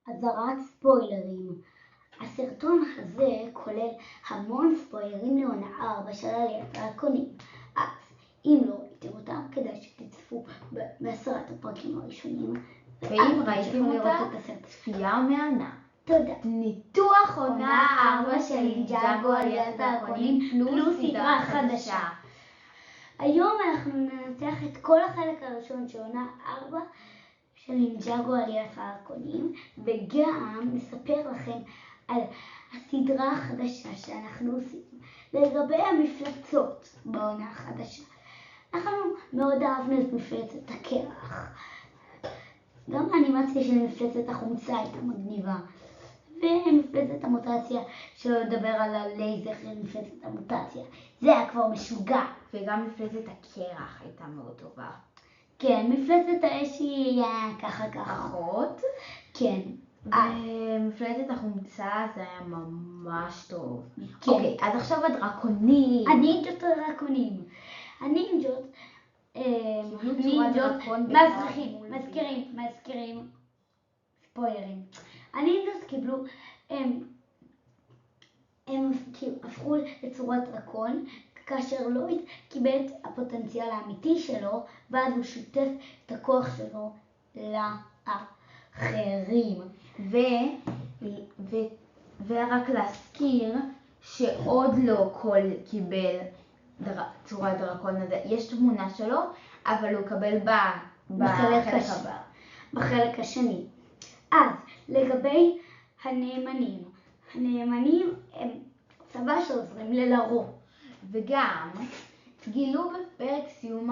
אזהרת ספוילרים. הסרטון הזה כולל המון ספוילרים לעונה 4 של עליית הדרקונים. אז אם לא ראיתם אותם, כדאי שתצפו ב10 הפרקים הראשונים. ואם ראיתם אותה, צפייה מהנה. תודה. ניתוח עונה 4 של נינג'אגו עליית הדרקונים פלוס סדרה חדשה. היום אנחנו ננתח את כל החלק הראשון של עונה 4 של נינג'אגו עליית הדרקונים, וגם נספר לכם על הסדרה החדשה שאנחנו עושים לגבי המפלצות בעונה החדשה. אנחנו מאוד אהבנו את מפלצת הקרח. גם האנימציה של מפלצת החומצה הייתה מגניבה. ומפלצת המוטציה, שלא לדבר על הלייזר של מפלצת המוטציה. זה היה כבר משוגע. וגם מפלצת הקרח הייתה מאוד טובה. כן, מפלצת האש היא ככה. אחות. כן. ומפלצת החומצה זה היה ממש טוב. כן. אוקיי, אז עכשיו הדרקונים. הנינג'ות הדרקונים. הנינג'ות מזכירים ספוילרים. הנינג'ות קיבלו, הם הפכו לצורת דרקון, כאשר לויד קיבל את הפוטנציאל האמיתי שלו, ואז הוא שיתף את הכוח שלו לאחרים. ורק להזכיר שעוד לא כל קיבל צורת דרקון הזה. יש תמונה שלו, אבל הוא קבל בחלק השני. אז לגבי הנאמנים. הנאמנים הם צבא שעוזרים ללרוב. וגם גילו בפרק סיום